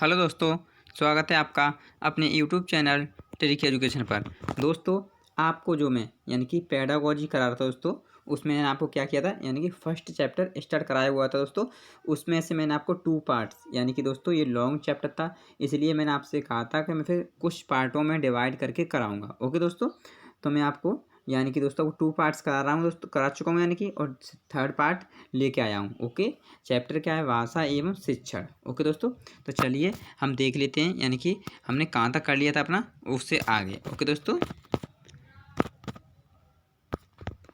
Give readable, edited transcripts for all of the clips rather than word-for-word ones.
Hello दोस्तों, स्वागत है आपका अपने यूट्यूब चैनल ट्रिकी एजुकेशन पर। दोस्तों, आपको जो मैं यानी कि पेडागोजी करा रहा था दोस्तों, उसमें मैंने आपको क्या किया था यानी कि फर्स्ट चैप्टर स्टार्ट कराया हुआ था दोस्तों। उसमें से मैंने आपको 2 पार्ट्स यानी कि दोस्तों ये लॉन्ग चैप्टर था, इसलिए मैंने आपसे कहा था कि मैं फिर कुछ पार्टों में डिवाइड करके कराऊँगा। ओके दोस्तों, तो मैं आपको यानी कि दोस्तों 2 पार्ट्स करा रहा हूँ दोस्तों, करा चुका हूँ यानी कि, और थर्ड पार्ट लेके आया हूँ। ओके, चैप्टर क्या है? भाषा एवं शिक्षण। ओके दोस्तों, तो चलिए हम देख लेते हैं यानी कि हमने कहाँ तक कर लिया था अपना, उससे आगे। ओके दोस्तों,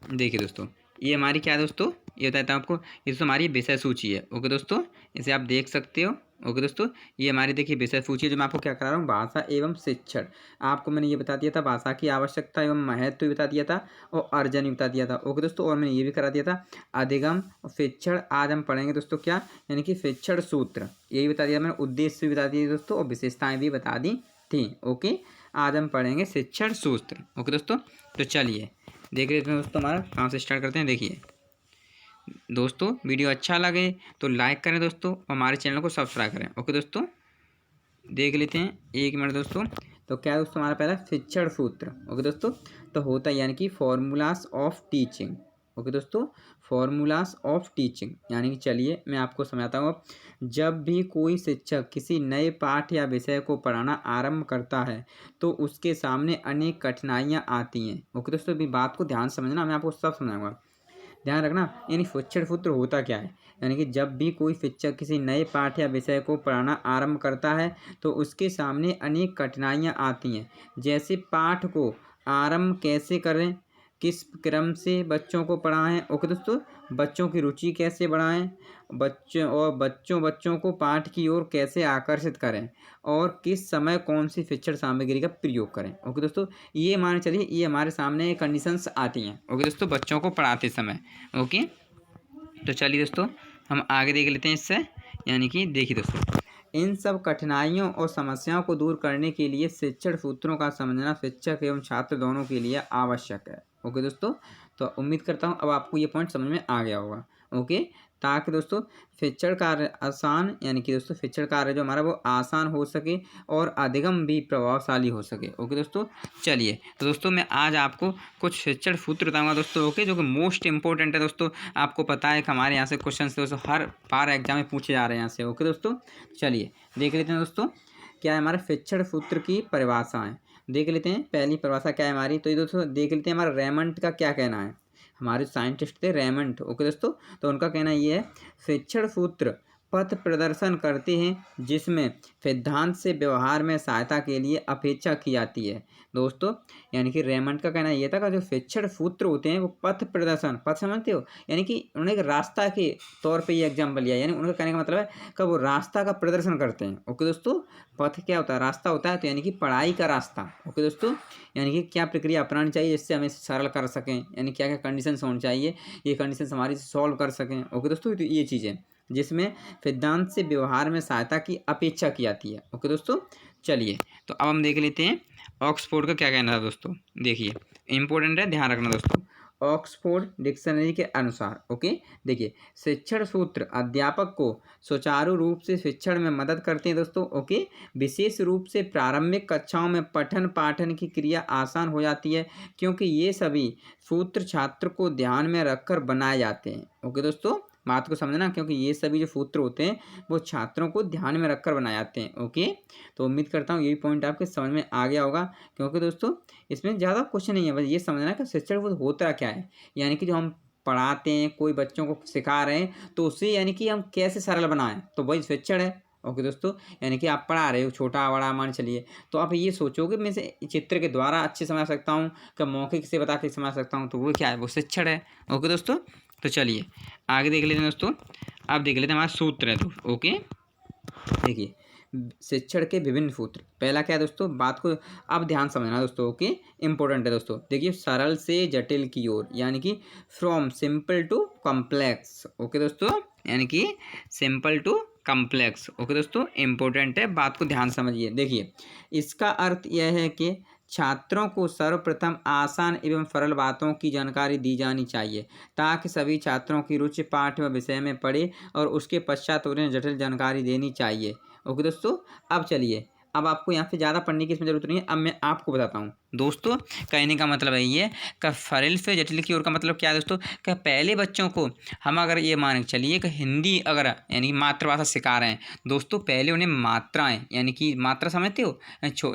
देखिए दोस्तों, ये हमारी क्या है दोस्तों, ये बताता हूँ आपको, ये दोस्तों हमारी विषय सूची है। ओके दोस्तों, इसे आप देख सकते हो। ओके दोस्तों, ये हमारी देखिए विषय सूची है, जो मैं आपको क्या करा रहा हूँ, भाषा एवं शिक्षण। आपको मैंने ये बता दिया था भाषा की आवश्यकता एवं महत्व भी बता दिया था, और अर्जन भी बता दिया था। ओके दोस्तों, और मैंने ये भी करा दिया था अधिगम और शिक्षण। आज हम पढ़ेंगे दोस्तों क्या, यानी कि शिक्षण सूत्र, यही बता दिया मैंने, उद्देश्य भी बता दिए दोस्तों, और विशेषताएँ भी बता दी थी। ओके, आज हम पढ़ेंगे शिक्षण सूत्र। ओके दोस्तों, तो चलिए देख लेते हैं दोस्तों, हमारा कहाँ से स्टार्ट करते हैं। देखिए दोस्तों, वीडियो अच्छा लगे तो लाइक करें दोस्तों, और हमारे चैनल को सब्सक्राइब करें। ओके दोस्तों, देख लेते हैं, 1 मिनट दोस्तों। तो क्या है दोस्तों, हमारा पहला शिक्षण सूत्र। ओके दोस्तों, तो होता है यानी कि फॉर्मूलाज ऑफ टीचिंग। ओके दोस्तों, फॉर्मूलाज ऑफ टीचिंग यानी कि, चलिए मैं आपको समझाता हूँ। जब भी कोई शिक्षक किसी नए पाठ या विषय को पढ़ाना आरंभ करता है तो उसके सामने अनेक कठिनाइयाँ आती हैं। ओके दोस्तों, अभी बात को ध्यान समझना, मैं आपको सब समझाऊंगा, ध्यान रखना। यानी शिक्षण सूत्र होता क्या है, यानी कि जब भी कोई शिक्षक किसी नए पाठ या विषय को पढ़ाना आरंभ करता है तो उसके सामने अनेक कठिनाइयाँ आती हैं। जैसे पाठ को आरंभ कैसे करें, किस क्रम से बच्चों को पढ़ाएं। ओके दोस्तों, बच्चों की रुचि कैसे बढ़ाएं, बच्चों को पाठ की ओर कैसे आकर्षित करें, और किस समय कौन सी शिक्षण सामग्री का प्रयोग करें। ओके दोस्तों, ये मान चलिए, ये हमारे सामने कंडीशंस आती हैं। ओके दोस्तों, बच्चों को पढ़ाते समय। ओके, तो चलिए दोस्तों हम आगे देख लेते हैं इससे। यानी कि देखिए दोस्तों, इन सब कठिनाइयों और समस्याओं को दूर करने के लिए शिक्षण सूत्रों का समझना शिक्षक एवं छात्र दोनों के लिए आवश्यक है। ओके दोस्तों, तो उम्मीद करता हूँ अब आपको ये पॉइंट समझ में आ गया होगा। ओके, ताकि दोस्तों शिक्षण कार्य आसान, यानी कि दोस्तों शिक्षण कार्य जो हमारा वो आसान हो सके और अधिगम भी प्रभावशाली हो सके। ओके दोस्तों, चलिए तो दोस्तों मैं आज आपको कुछ शिक्षण सूत्र बताऊंगा दोस्तों। ओके, जो कि मोस्ट इंपॉर्टेंट है दोस्तों। आपको पता है कि हमारे यहाँ से क्वेश्चन दोस्तों हर बार एग्जाम में पूछे जा रहे हैं यहाँ से। ओके दोस्तों, चलिए देख लेते हैं दोस्तों, क्या है हमारे शिक्षण सूत्र की परिभाषाएं। देख लेते हैं, पहली परिभाषा क्या है हमारी, तो ये दोस्तों देख लेते हैं हमारा रेमंड का क्या कहना है। हमारे साइंटिस्ट थे रेमंड। ओके दोस्तों, तो उनका कहना ये है, शिक्षण सूत्र पथ प्रदर्शन करते हैं जिसमें सिद्धांत से व्यवहार में सहायता के लिए अपेक्षा की जाती है। दोस्तों, यानी कि रेमंड का कहना यह था कि जो शिक्षण सूत्र होते हैं वो पथ प्रदर्शन, पथ समझते हो, यानी कि उन्होंने एक रास्ता के तौर पे ये एग्जाम्पल लिया। यानी उनका कहने का मतलब है कि वो रास्ता का प्रदर्शन करते हैं। ओके दोस्तों, पथ क्या होता है, रास्ता होता है, तो यानी कि पढ़ाई का रास्ता। ओके दोस्तों, यानी कि क्या प्रक्रिया अपनानी चाहिए जिससे हमें सरल कर सकें, यानी क्या क्या कंडीशंस होनी चाहिए, ये कंडीशंस हमारी सॉल्व कर सकें। ओके दोस्तों, तो ये चीज़ें जिसमें सिद्धांत से व्यवहार में सहायता की अपेक्षा की जाती है। ओके दोस्तों, चलिए तो अब हम देख लेते हैं ऑक्सफोर्ड का क्या कहना है दोस्तों। देखिए इंपॉर्टेंट है, ध्यान रखना दोस्तों। ऑक्सफोर्ड डिक्शनरी के अनुसार, ओके, देखिए शिक्षण सूत्र अध्यापक को सुचारू रूप से शिक्षण में मदद करते हैं दोस्तों। ओके, विशेष रूप से प्रारंभिक कक्षाओं में पठन पाठन की क्रिया आसान हो जाती है, क्योंकि ये सभी सूत्र छात्र को ध्यान में रखकर बनाए जाते हैं। ओके दोस्तों, बात को समझना, क्योंकि ये सभी जो सूत्र होते हैं वो छात्रों को ध्यान में रखकर बनाए जाते हैं। ओके, तो उम्मीद करता हूँ यही पॉइंट आपके समझ में आ गया होगा, क्योंकि दोस्तों इसमें ज़्यादा क्वेश्चन नहीं है, बस ये समझना है कि शिक्षण वो होता क्या है। यानी कि जो हम पढ़ाते हैं, कोई बच्चों को सिखा रहे हैं, तो उससे यानी कि हम कैसे सरल बनाएं, तो वही शिक्षण है। ओके दोस्तों, यानी कि आप पढ़ा रहे हो, छोटा बड़ा मान चलिए, तो आप ये सोचोगे मैं से चित्र के द्वारा अच्छे समझ सकता हूँ, कि मौखिक से बता के समझ सकता हूँ, तो वो क्या है, वो शिक्षण है। ओके दोस्तों, तो चलिए आगे देख लेते हैं दोस्तों। अब देख लेते हैं हमारा सूत्र है तो। ओके, देखिए शिक्षण के विभिन्न सूत्र, पहला क्या है दोस्तों, बात को अब ध्यान समझना दोस्तों। ओके, इंपॉर्टेंट है दोस्तों। देखिए सरल से जटिल की ओर, यानी कि from simple to complex. Okay दोस्तों, यानी कि सिंपल टू कॉम्प्लेक्स। ओके दोस्तों, इंपॉर्टेंट है, बात को ध्यान समझिए। देखिए इसका अर्थ यह है कि छात्रों को सर्वप्रथम आसान एवं सरल बातों की जानकारी दी जानी चाहिए, ताकि सभी छात्रों की रुचि पाठ व विषय में पड़े, और उसके पश्चात उन्हें जटिल जानकारी देनी चाहिए। ओके दोस्तों, अब चलिए, अब आपको यहाँ पे ज़्यादा पढ़ने की इसमें ज़रूरत नहीं है, अब मैं आपको बताता हूँ। दोस्तों, कहने का मतलब है ये कि फ़रल से जटिल की ओर का मतलब क्या है दोस्तों, कि पहले बच्चों को हम अगर ये मान के चलिए कि हिंदी अगर यानी मातृभाषा सिखा रहे हैं दोस्तों, पहले उन्हें मात्राएँ यानी कि मात्रा समझते हो?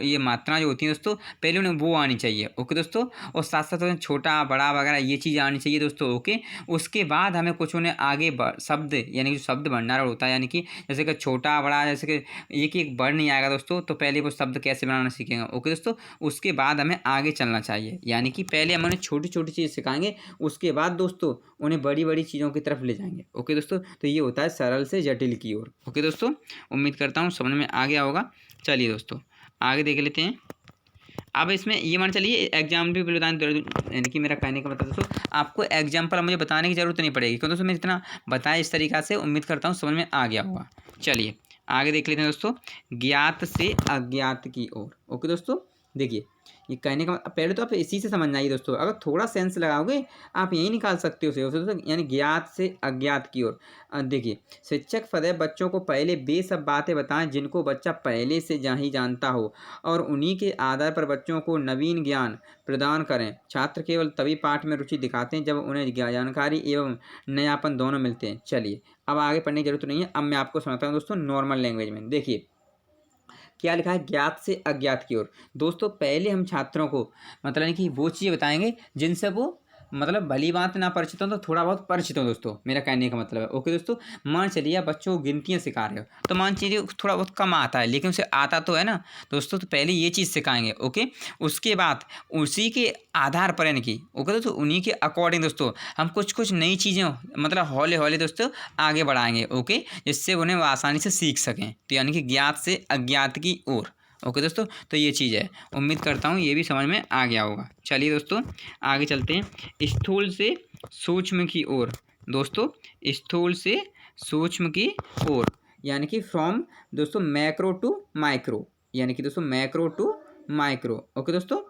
ये मात्राएँ जो होती हैं दोस्तों, पहले उन्हें वो आनी चाहिए, ओके दोस्तों। और साथ-साथ उन्हें छोटा, बड़ा वगैरह ये चीज़ आनी चाहिए दोस्तों, ओके। उसके बाद हमें कुछ उन्हें आगे शब्द यानी कि शब्द भंडार होता है, यानी कि जैसे कि छोटा, बड़ा, जैसे कि एक-एक वर्ड नहीं आएगा दोस्तों, तो पहले वो शब्द कैसे बनाना सीखेंगे, ओके दोस्तों। उसके बाद हमें आगे चलना चाहिए, यानी कि पहले हम उन्हें छोटी-छोटी चीज़ सिखाएँगे, उसके बाद दोस्तों उन्हें बड़ी-बड़ी चीज़ों की तरफ ले जाएँगे, ओके दोस्तों। तो ये होता है सरल से जटिल की ओर, ओके दोस्तों। उम्मीद करता हूँ समझ में आ गया होगा। चलिए दोस्तों, आगे देख लेते हैं। अब इसमें ये मान चलिए एग्जाम्पल भी बताने यानी कि मेरा कहने का मतलब दोस्तों, आपको एग्जाम्पल मुझे बताने की ज़रूरत नहीं पड़ेगी, क्योंकि दोस्तों मैं जितना बताया इस तरीक़ा से, उम्मीद करता हूँ समझ में आ गया होगा। चलिए आगे देख लेते हैं दोस्तों, ज्ञात से अज्ञात की ओर, ओके दोस्तों। देखिए, ये कहने का पहले तो आप इसी से समझना आइए दोस्तों, अगर थोड़ा सेंस लगाओगे आप यही निकाल सकते हो दोस्तों, यानी ज्ञात से अज्ञात की ओर। देखिए, शिक्षक सदैव बच्चों को पहले वे सब बातें बताएं जिनको बच्चा पहले से ही जानता हो, और उन्हीं के आधार पर बच्चों को नवीन ज्ञान प्रदान करें। छात्र केवल तभी पाठ में रुचि दिखाते हैं जब उन्हें जानकारी एवं नयापन दोनों मिलते हैं। चलिए, अब आगे पढ़ने की जरूरत नहीं है, अब मैं आपको समझाता हूँ दोस्तों नॉर्मल लैंग्वेज में। देखिए क्या लिखा है, ज्ञात से अज्ञात की ओर। दोस्तों पहले हम छात्रों को मतलब है कि वो चीज़ें बताएंगे जिनसे वो मतलब भली बात ना परिचित हो तो थोड़ा बहुत परिचित हो दोस्तों, मेरा कहने का मतलब है, ओके दोस्तों। मान चलिए आप बच्चों को गिनतियाँ सिखा रहे हो, तो मान चलिए थोड़ा बहुत कम आता है लेकिन उसे आता तो है ना दोस्तों, तो पहले ये चीज़ सिखाएंगे, ओके। उसके बाद उसी के आधार पर यानी कि ओके दोस्तों, उन्हीं के अकॉर्डिंग दोस्तों हम कुछ कुछ नई चीज़ें मतलब हौले हौले दोस्तों आगे बढ़ाएंगे, ओके, जिससे उन्हें वो आसानी से सीख सकें। तो यानी कि ज्ञात से अज्ञात की ओर, ओके दोस्तों। तो ये चीज़ है, उम्मीद करता हूँ ये भी समझ में आ गया होगा। चलिए दोस्तों आगे चलते हैं, स्थूल से सूक्ष्म की ओर। दोस्तों स्थूल से सूक्ष्म की ओर यानी कि फ्रॉम दोस्तों मैक्रो टू माइक्रो, यानी कि दोस्तों मैक्रो टू माइक्रो, ओके दोस्तों।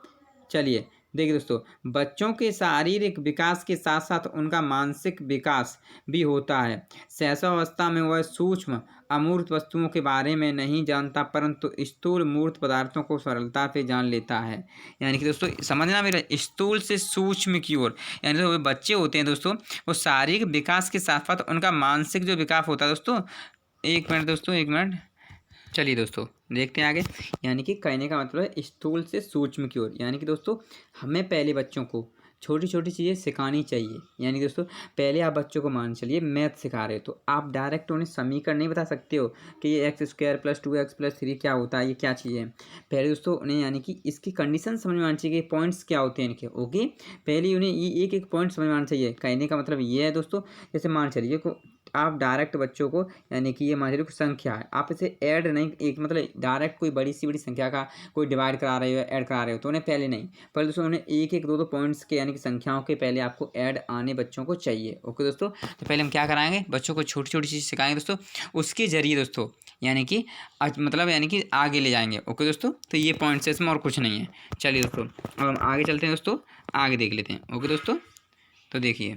चलिए देखिए दोस्तों, बच्चों के शारीरिक विकास के साथ साथ उनका मानसिक विकास भी होता है। शैशवावस्था में वह सूक्ष्म अमूर्त वस्तुओं के बारे में नहीं जानता, परंतु स्थूल मूर्त पदार्थों को सरलता से जान लेता है। यानी कि दोस्तों समझना मेरा, स्थूल से सूक्ष्म की ओर, यानी तो बच्चे होते हैं दोस्तों, वो शारीरिक विकास के साथ साथ उनका मानसिक जो विकास होता है दोस्तों, एक मिनट दोस्तों, एक मिनट। चलिए दोस्तों देखते हैं आगे, यानी कि कहने का मतलब है स्थूल से सूक्ष्म की ओर, यानी कि दोस्तों हमें पहले बच्चों को छोटी छोटी चीज़ें सिखानी चाहिए। यानी दोस्तों पहले आप बच्चों को मान चलिए मैथ सिखा रहे हो, तो आप डायरेक्ट उन्हें समीकरण नहीं बता सकते हो कि ये x² + 2x + 3 क्या होता है, ये क्या चीज़ है। पहले दोस्तों उन्हें यानी कि इसकी कंडीशन समझ में आनी चाहिए कि पॉइंट्स क्या होते हैं इनके, ओके। पहले उन्हें ये एक एक पॉइंट समझ में आना चाहिए। कहने का मतलब ये है दोस्तों, जैसे मान चलिए को आप डायरेक्ट बच्चों को यानी कि ये मान लीजिए संख्या है, आप इसे ऐड नहीं, एक मतलब डायरेक्ट कोई बड़ी सी बड़ी संख्या का कोई डिवाइड करा रहे हो, ऐड करा रहे हो, तो उन्हें पहले नहीं, पहले दोस्तों उन्हें एक एक दो दो पॉइंट्स के यानी कि संख्याओं के पहले आपको ऐड आने बच्चों को चाहिए, ओके दोस्तों। तो पहले हम क्या कराएंगे, बच्चों को छोटी छोटी चीज़ सिखाएंगे दोस्तों, उसके जरिए दोस्तों यानी कि मतलब यानी कि आगे ले जाएंगे, ओके दोस्तों। तो ये पॉइंट्स है इसमें, और कुछ नहीं है। चलिए दोस्तों अब हम आगे चलते हैं दोस्तों, आगे देख लेते हैं, ओके दोस्तों। तो देखिए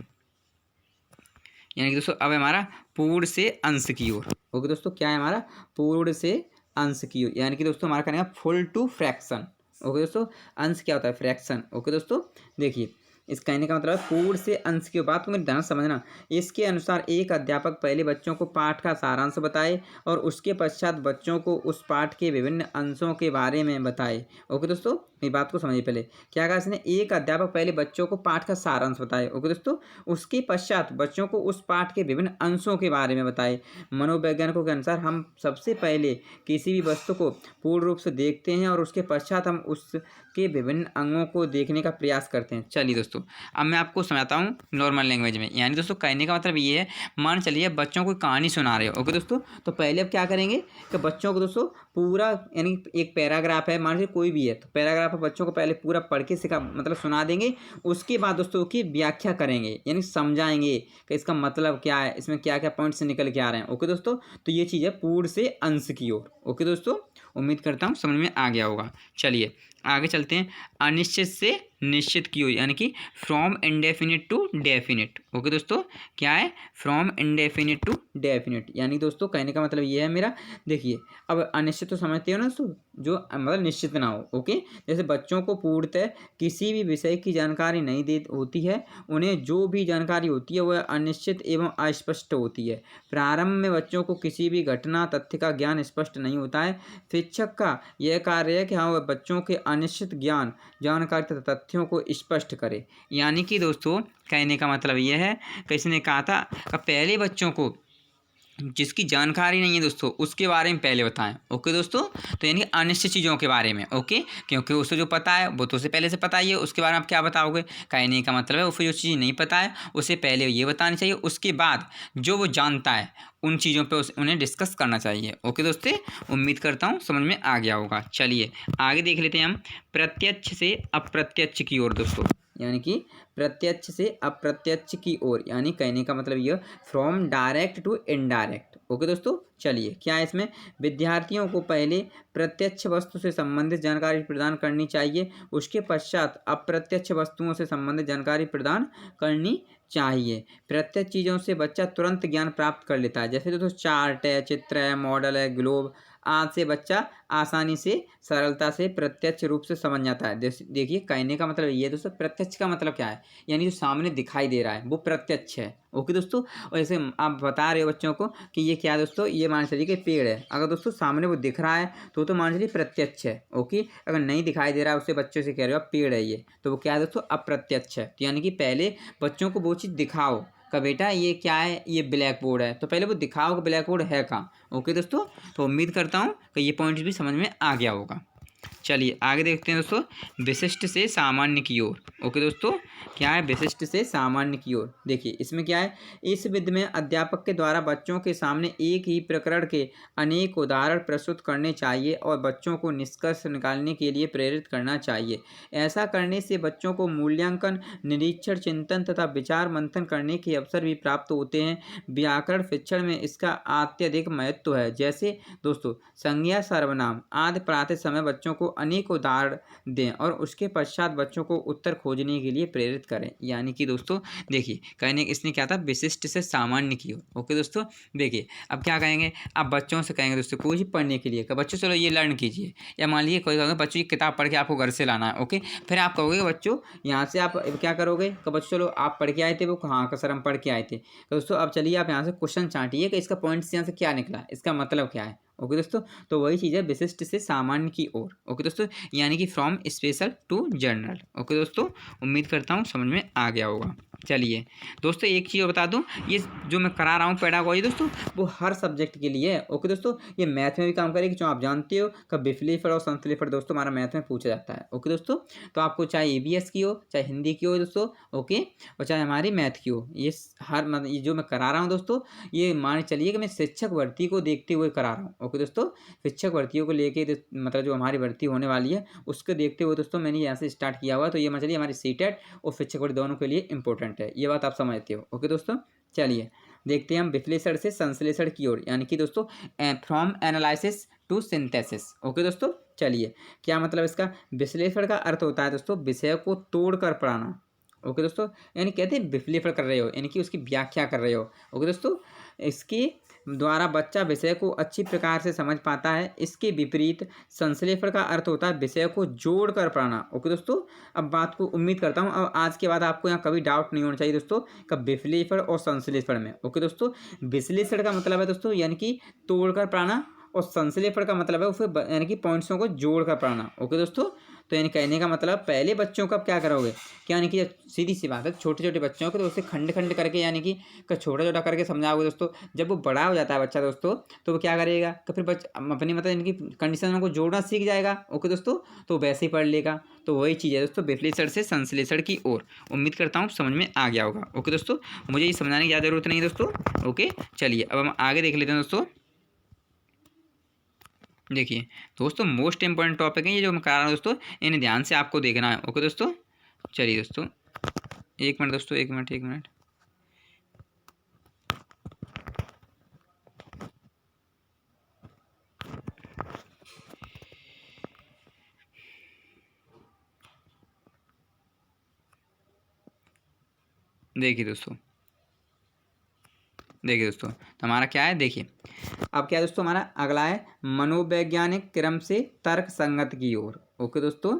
यानी कि दोस्तों अब हमारा पूर्ण से अंश की ओर, ओके दोस्तों। क्या है हमारा, पूर्ण से अंश की ओर, यानी कि दोस्तों हमारा कहने का फुल टू फ्रैक्शन, ओके दोस्तों। अंश क्या होता है, फ्रैक्शन, ओके दोस्तों। देखिए इस कहने का मतलब पूर्ण से अंश की बात को मेरे ध्यान समझना। इसके अनुसार एक अध्यापक पहले बच्चों को पाठ का सारांश बताए और उसके पश्चात बच्चों को उस पाठ के विभिन्न अंशों के बारे में बताए, ओके दोस्तों। मेरी बात को समझिए, पहले क्या कहा इसने, एक अध्यापक पहले बच्चों को पाठ का सारांश बताए, ओके दोस्तों, उसके पश्चात बच्चों को उस पाठ के विभिन्न अंशों के बारे में बताए। मनोवैज्ञानिकों के अनुसार हम सबसे पहले किसी भी वस्तु को पूर्ण रूप से देखते हैं और उसके पश्चात हम उसके विभिन्न अंगों को देखने का प्रयास करते हैं। चलिए दोस्तों अब मैं आपको समझाता हूँ नॉर्मल लैंग्वेज में। यानी दोस्तों कहने का मतलब ये है, मान चलिए बच्चों को कहानी सुना रहे हो, ओके दोस्तों, तो पहले अब क्या करेंगे कि बच्चों को दोस्तों पूरा यानी एक पैराग्राफ है, मान लीजिए कोई भी है, तो पैराग्राफ बच्चों को पहले पूरा पढ़ के सिखा मतलब सुना देंगे। उसके बाद दोस्तों की व्याख्या करेंगे, यानी समझाएंगे कि इसका मतलब क्या है, इसमें क्या क्या पॉइंट्स निकल के आ रहे हैं, ओके दोस्तों। तो ये चीज़ है पूर्ण से अंश की ओर, ओके दोस्तों। उम्मीद करता हूँ समझ में आ गया होगा। चलिए आगे चलते हैं, अनिश्चित से निश्चित की ओर, यानी कि from indefinite to definite. Okay दोस्तों, क्या है? फ्रॉम इंडेफिनिट टू डेफिनिट, यानी दोस्तों कहने का मतलब ये है मेरा। देखिए, अब अनिश्चित तो समझते हो ना दोस्तों, जो मतलब निश्चित ना हो। ओके, जैसे बच्चों को पूर्णतः किसी भी विषय की जानकारी नहीं दे होती है, उन्हें जो भी जानकारी होती है वह अनिश्चित एवं अस्पष्ट होती है। प्रारंभ में बच्चों को किसी भी घटना तथ्य का ज्ञान स्पष्ट नहीं होता है। शिक्षक का यह कार्य है कि हाँ, वह बच्चों के अनिश्चित ज्ञान, जानकारी तथा तथ्यों को स्पष्ट करे। यानी कि दोस्तों कहने का मतलब यह है, किसी ने कहा था कि पहले बच्चों को जिसकी जानकारी नहीं है दोस्तों उसके बारे में पहले बताएं। ओके दोस्तों, तो यानी अनिश्चित चीज़ों के बारे में। ओके, क्योंकि उसे जो पता है वो तो उसे पहले से पता ही है, उसके बारे में आप क्या बताओगे? कहने का मतलब है उसे जो चीज़ नहीं पता है उसे पहले ये बतानी चाहिए, उसके बाद जो वो जानता है उन चीज़ों पे उन्हें डिस्कस करना चाहिए। ओके दोस्तों, उम्मीद करता हूँ समझ में आ गया होगा। चलिए आगे देख लेते हैं हम प्रत्यक्ष से अप्रत्यक्ष की ओर दोस्तों, यानी कि प्रत्यक्ष से अप्रत्यक्ष की ओर, यानी कहने का मतलब यह from direct to indirect. Okay दोस्तों, चलिए क्या है इसमें? विद्यार्थियों को पहले प्रत्यक्ष वस्तु से संबंधित जानकारी प्रदान करनी चाहिए, उसके पश्चात अप्रत्यक्ष वस्तुओं से संबंधित जानकारी प्रदान करनी चाहिए। प्रत्यक्ष चीज़ों से बच्चा तुरंत ज्ञान प्राप्त कर लेता है, जैसे दोस्तों चार्ट है, चित्र है, मॉडल है, ग्लोब आज से बच्चा आसानी से सरलता से प्रत्यक्ष रूप से समझ जाता है। देखिए कहने का मतलब ये है दोस्तों, प्रत्यक्ष का मतलब क्या है? यानी जो सामने दिखाई दे रहा है वो प्रत्यक्ष है। ओके दोस्तों, और जैसे आप बता रहे हो बच्चों को कि ये क्या है दोस्तों, ये मान चलिए कि पेड़ है, अगर दोस्तों सामने वो दिख रहा है तो मान चलिए प्रत्यक्ष है। ओके, अगर नहीं दिखाई दे रहा है उससे बच्चों से कह रहे हो आप पेड़ है ये, तो वो क्या है दोस्तों? अप्रत्यक्ष है। तो यानी कि पहले बच्चों को वो चीज़ दिखाओ का बेटा ये क्या है, ये ब्लैक बोर्ड है, तो पहले वो दिखाओ कि ब्लैक बोर्ड है कहाँ। ओके दोस्तों, तो उम्मीद करता हूँ कि ये पॉइंट भी समझ में आ गया होगा। चलिए आगे देखते हैं दोस्तों, विशिष्ट से सामान्य की ओर। ओके दोस्तों, क्या है? विशिष्ट से सामान्य की ओर। देखिए इसमें क्या है, इस विधि में अध्यापक के द्वारा बच्चों के सामने एक ही प्रकरण के अनेक उदाहरण प्रस्तुत करने चाहिए और बच्चों को निष्कर्ष निकालने के लिए प्रेरित करना चाहिए। ऐसा करने से बच्चों को मूल्यांकन, निरीक्षण, चिंतन तथा विचार मंथन करने के अवसर भी प्राप्त होते हैं। व्याकरण शिक्षण में इसका अत्यधिक महत्व है। जैसे दोस्तों संज्ञा, सर्वनाम आदि पढ़ाते समय बच्चों को अनेक उदाहरण दें और उसके पश्चात बच्चों को उत्तर खोजने के लिए प्रेरित करें। यानी कि दोस्तों देखिए कहने इसने क्या था, विशिष्ट से सामान्य की ओर। ओके दोस्तों, देखिए अब क्या कहेंगे, आप बच्चों से कहेंगे दोस्तों कोई चीज़ पढ़ने के लिए कि बच्चों चलो ये लर्न कीजिए, या मान लीजिए कोई कहोगे बच्चों ये किताब पढ़ के आपको घर से लाना है। ओके, फिर आप कहोगे बच्चों यहाँ से आप क्या करोगे कि बच्चों चलो आप पढ़ के आए थे, वो कहाँ का सर हम पढ़ के आए थे, तो दोस्तों अब चलिए आप यहाँ से क्वेश्चन छांटिए कि इसका पॉइंट्स यहाँ से क्या निकला, इसका मतलब क्या है। ओके दोस्तों, तो वही चीज़ है विशिष्ट से सामान्य की ओर। ओके दोस्तों, यानी कि from special to general. Okay दोस्तों, उम्मीद करता हूँ समझ में आ गया होगा। चलिए दोस्तों एक चीज़ बता दूं, ये जो मैं करा रहा हूँ पेडागोजी दोस्तों, वो हर सब्जेक्ट के लिए है। ओके दोस्तों, ये मैथ में भी काम करेगी, जो आप जानते हो कि बिफलीफर और संतलीफर दोस्तों हमारा मैथ में पूछा जाता है। ओके दोस्तों, तो आपको चाहे ईवीएस की हो, चाहे हिंदी की हो दोस्तों, ओके, और चाहे हमारी मैथ की हो, ये हर मतलब ये जो मैं करा रहा हूँ दोस्तों, ये मान चलिए कि मैं शिक्षक भर्ती को देखते हुए करा रहा हूँ। ओके दोस्तों, शिक्षक भर्तियों को लेके मतलब जो हमारी भर्ती होने वाली है उसको देखते हुए दोस्तों मैंने यहाँ से स्टार्ट किया हुआ है। तो ये मान चलिए हमारी सीटेट और शिक्षक भर्ती दोनों के लिए इंपॉर्टेंट है, ये बात आप समझते हो। ओके दोस्तों, चलिए देखते हैं हम विश्लेषण से संश्लेषण की ओर, यानी कि दोस्तों from analysis to synthesis. Okay दोस्तों, चलिए क्या मतलब इसका? विश्लेषण का अर्थ होता है दोस्तों विषय को तोड़ कर पढ़ाना। ओके दोस्तों, यानी कहते हैं विश्लेषण कर रहे हो, यानी कि उसकी व्याख्या कर रहे हो। ओके दोस्तों, इसके द्वारा बच्चा विषय को अच्छी प्रकार से समझ पाता है। इसके विपरीत संश्लेषण का अर्थ होता है विषय को जोड़ कर पढ़ाना। ओके दोस्तों, अब बात को उम्मीद करता हूँ अब आज के बाद आपको यहाँ कभी डाउट नहीं होना चाहिए दोस्तों का विश्लेषण और संश्लेषण में। ओके दोस्तों, विश्लेषण का मतलब है दोस्तों यानी कि तोड़ कर पढ़ाना, और संश्लेषण का मतलब है उसे यानी कि पॉइंट्सों को जोड़ कर पढ़ाना। ओके दोस्तों, तो यानी कहने का मतलब पहले बच्चों का क्या करोगे, क्या यानी कि सीधी सी बात है छोटे छोटे बच्चों को तो उसे खंड खंड करके यानी कि छोटा छोटा करके समझाओगे दोस्तों। जब वो बड़ा हो जाता है बच्चा दोस्तों, तो वो क्या करेगा कि फिर अपनी मतलब इनकी कंडीशन को जोड़ना सीख जाएगा। ओके दोस्तों, तो वैसे ही पढ़ लेगा। तो वही चीज़ है दोस्तों विश्लेषण से संश्लेषण की ओर। उम्मीद करता हूँ समझ में आ गया होगा। ओके दोस्तों, मुझे ये समझाने की ज़्यादा जरूरत नहीं है दोस्तों। ओके, चलिए अब हम आगे देख लेते हैं दोस्तों। देखिए दोस्तों मोस्ट इंपॉर्टेंट टॉपिक है ये जो मैं करा रहा हूँ दोस्तों, इन्हें ध्यान से आपको देखना है। ओके दोस्तों, चलिए दोस्तों एक मिनट दोस्तों, एक मिनट। देखिए दोस्तों, तो हमारा क्या है, देखिए अब क्या है दोस्तों, हमारा अगला है मनोवैज्ञानिक क्रम से तर्क संगत की ओर। ओके दोस्तों,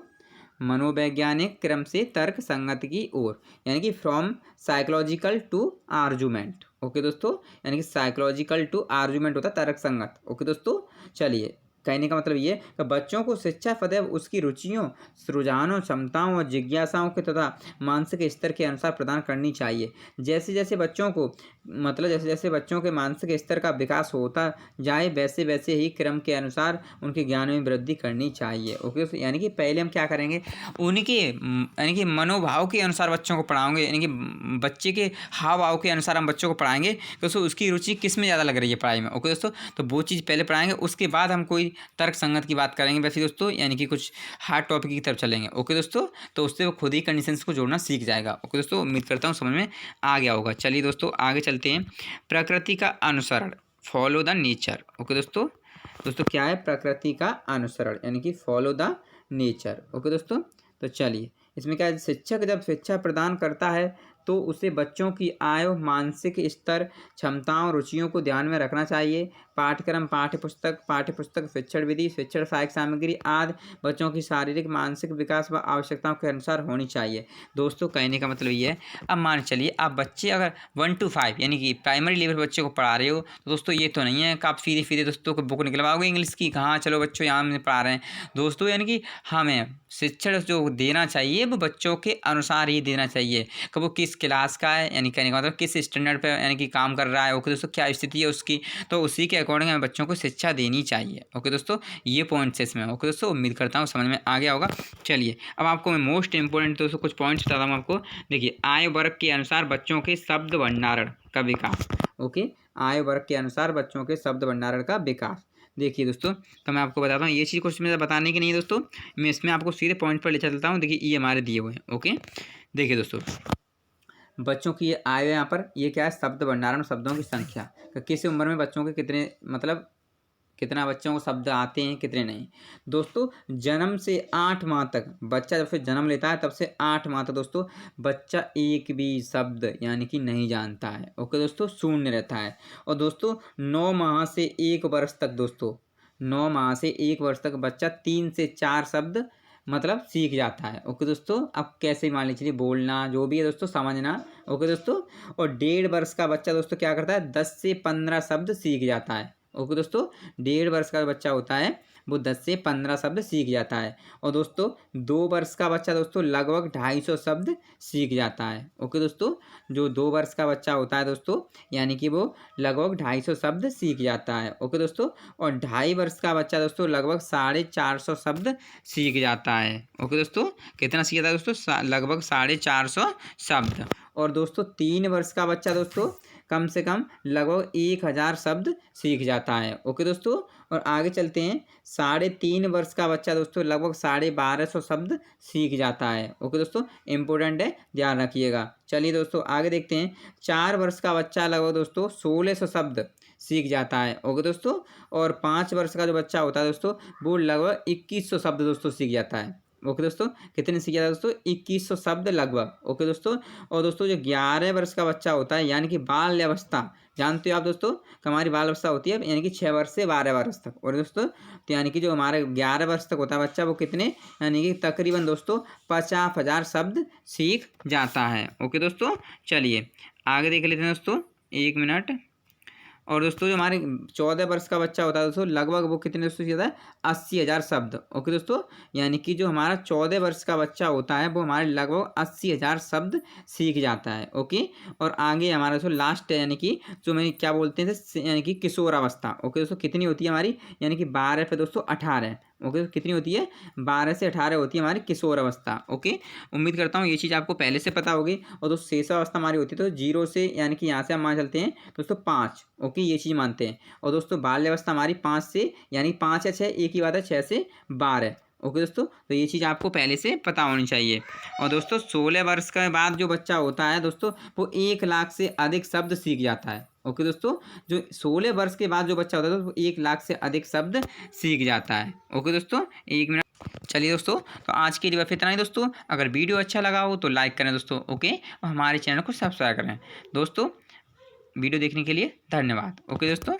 मनोवैज्ञानिक क्रम से तर्क संगत की ओर, यानी कि फ्रॉम साइकोलॉजिकल टू आर्जूमेंट। ओके दोस्तों, यानी कि साइकोलॉजिकल टू आर्जूमेंट होता है तर्क संगत। ओके दोस्तों, चलिए कहने का मतलब ये कि बच्चों को शिक्षा सदैव उसकी रुचियों, रुझानों, क्षमताओं और जिज्ञासाओं के तथा मानसिक स्तर के अनुसार प्रदान करनी चाहिए। जैसे जैसे बच्चों को जैसे जैसे बच्चों के मानसिक स्तर का विकास होता जाए, वैसे वैसे ही क्रम के अनुसार उनके ज्ञान में वृद्धि करनी चाहिए। ओके, यानी कि पहले हम क्या करेंगे, उनके यानी कि मनोभाव के अनुसार बच्चों को पढ़ाएंगे, यानी कि बच्चे के हाव भाव के अनुसार हम बच्चों को पढ़ाएंगे कि दोस्तों उसकी रुचि किस में ज़्यादा लग रही है पढ़ाई में। ओके दोस्तों, तो वो चीज़ पहले पढ़ाएंगे, उसके बाद हम कोई तर्क संगत की बात करेंगे वैसे दोस्तों, यानी कि कुछ हार्ड टॉपिक की तरफ चलेंगे। ओके दोस्तों, तो उससे वो खुद ही कंडीशंस को जोड़ना सीख जाएगा। ओके दोस्तों, उम्मीद करता हूँ समझ में आ गया होगा। चलिए दोस्तों आगे चलते हैं। प्रकृति का अनुसरण, फॉलो द नेचर। ओके दोस्तों, क्या है प्रकृति का अनुसरण, यानी कि फॉलो द नेचर। ओके दोस्तों, तो चलिए इसमें क्या है, शिक्षक जब शिक्षा प्रदान करता है तो उसे बच्चों की आयु, मानसिक स्तर, क्षमताओं, रुचियों को ध्यान में रखना चाहिए। पाठ्यक्रम, पाठ्यपुस्तक, शिक्षण विधि, शिक्षण सहायक सामग्री आदि बच्चों की शारीरिक, मानसिक विकास व आवश्यकताओं के अनुसार होनी चाहिए। दोस्तों कहने का मतलब ये है, अब मान चलिए आप बच्चे अगर 1 to 5 यानी कि प्राइमरी लेवल बच्चे को पढ़ा रहे हो, तो दोस्तों ये तो नहीं है कि आप सीधे सीधे दोस्तों को बुक निकलवाओगे इंग्लिश की, कहाँ चलो बच्चों यहाँ में पढ़ा रहे हैं दोस्तों। यानी कि हमें शिक्षण जो देना चाहिए वो बच्चों के अनुसार ही देना चाहिए कि वो किस क्लास का है, यानी कहने का मतलब किस स्टैंडर्ड पे यानी कि काम कर रहा है। ओके दोस्तों, क्या स्थिति है उसकी, तो उसी के अकॉर्डिंग हमें बच्चों को शिक्षा देनी चाहिए। ओके दोस्तों, ये पॉइंट्स है इसमें। ओके दोस्तों, उम्मीद करता हूँ समझ में आ गया होगा। चलिए अब आपको मैं मोस्ट इंपॉर्टेंट दोस्तों कुछ पॉइंट्स बताता हूँ आपको। देखिए, आय वर्ग के अनुसार बच्चों के शब्द भंडारण का विकास। ओके, आय वर्ग के अनुसार बच्चों के शब्द भंडारण का विकास। देखिए दोस्तों, तो मैं आपको बताता हूँ, ये चीज़ कुछ मेरा बताने की नहीं है दोस्तों, मैं इसमें आपको सीधे पॉइंट पर ले चलता हूँ। देखिए ये हमारे दिए हुए हैं। ओके, देखिए दोस्तों, बच्चों की ये आय यहाँ पर ये क्या है, शब्द भंडारण, शब्दों की संख्या, किस उम्र में बच्चों के कितने मतलब कितना बच्चों को शब्द आते हैं, कितने नहीं। दोस्तों जन्म से 8 माह तक बच्चा जब से जन्म लेता है तब से 8 माह तक दोस्तों बच्चा एक भी शब्द यानी कि नहीं जानता है। ओके दोस्तों, शून्य रहता है। और दोस्तों 9 माह से 1 वर्ष तक दोस्तों 9 माह से 1 वर्ष तक बच्चा 3 से 4 शब्द मतलब सीख जाता है। ओके दोस्तों, अब कैसे मान लीजिए बोलना जो भी है दोस्तों, समझना। ओके दोस्तों, और 1.5 वर्ष का बच्चा दोस्तों क्या करता है, 10 से 15 शब्द सीख जाता है। ओके दोस्तों, 1.5 वर्ष का बच्चा होता है वो 10 से 15 शब्द सीख जाता है। और दोस्तों 2 वर्ष का बच्चा दोस्तों लगभग 250 शब्द सीख जाता है। ओके दोस्तों, जो 2 वर्ष का बच्चा होता है दोस्तों यानी कि वो लगभग 250 शब्द सीख जाता है। ओके दोस्तों, और 2.5 वर्ष का बच्चा दोस्तों लगभग 450 शब्द सीख जाता है। ओके दोस्तों, कितना सीख जाता है दोस्तों, लगभग 450 शब्द। और दोस्तों 3 वर्ष का बच्चा दोस्तों कम से कम लगभग 1000 शब्द सीख जाता है। ओके दोस्तों, और आगे चलते हैं। 3.5 वर्ष का बच्चा दोस्तों लगभग 1250 शब्द सीख जाता है। ओके दोस्तों, इंपॉर्टेंट है, ध्यान रखिएगा। चलिए दोस्तों आगे देखते हैं। 4 वर्ष का बच्चा लगभग दोस्तों 1600 शब्द सीख जाता है। ओके दोस्तों, और 5 वर्ष का जो बच्चा होता है दोस्तों वो लगभग 2100 शब्द दोस्तों सीख जाता है। ओके दोस्तों, कितने सीख जाता है दोस्तों, 2100 शब्द लगभग। ओके दोस्तों, और दोस्तों जो 11 वर्ष का बच्चा होता है यानी कि बाल्यावस्था, जानते हो आप दोस्तों कि हमारी बाल अवस्था होती है यानी कि 6 वर्ष से 12 वर्ष तक। और दोस्तों तो यानी कि जो हमारे 11 वर्ष तक होता है बच्चा वो कितने यानी कि तकरीबन दोस्तों 50,000 शब्द सीख जाता है। ओके दोस्तों, चलिए आगे देख लेते हैं दोस्तों, 1 मिनट। और दोस्तों जो हमारे 14 वर्ष का बच्चा होता है दोस्तों लगभग वो कितने दोस्तों सीखता है, 80,000 शब्द। ओके दोस्तों, यानी कि जो हमारा 14 वर्ष का बच्चा होता है वो हमारे लगभग 80,000 शब्द सीख जाता है। ओके, और आगे हमारा दोस्तों लास्ट यानी कि जो मैं क्या बोलते हैं यानी कि किशोरावस्था। ओके दोस्तों, कितनी होती है हमारी, यानी कि 12 पे दोस्तों 18। ओके, तो कितनी होती है, 12 से 18 होती है हमारी किशोर अवस्था। ओके, उम्मीद करता हूँ ये चीज़ आपको पहले से पता होगी। और दोस्तों शेष अवस्था हमारी होती है तो 0 से यानी कि यहाँ से हम मान चलते हैं दोस्तों 5। ओके, ये चीज़ मानते हैं। और दोस्तों बाल्य अवस्था हमारी 5 से यानी 5 या 6 एक ही बात है, 6 से 12। ओके दोस्तों, तो ये चीज़ आपको पहले से पता होनी चाहिए। और दोस्तों 16 वर्ष के बाद जो बच्चा होता है दोस्तों वो 1 लाख से अधिक शब्द सीख जाता है। ओके दोस्तों, जो 16 वर्ष के बाद जो बच्चा होता है तो 1 लाख से अधिक शब्द सीख जाता है। ओके दोस्तों, 1 मिनट। चलिए दोस्तों, तो आज के लिए बस इतना ही दोस्तों। अगर वीडियो अच्छा लगा हो तो लाइक करें दोस्तों, ओके, और हमारे चैनल को सब्सक्राइब करें दोस्तों। वीडियो देखने के लिए धन्यवाद, ओके दोस्तों।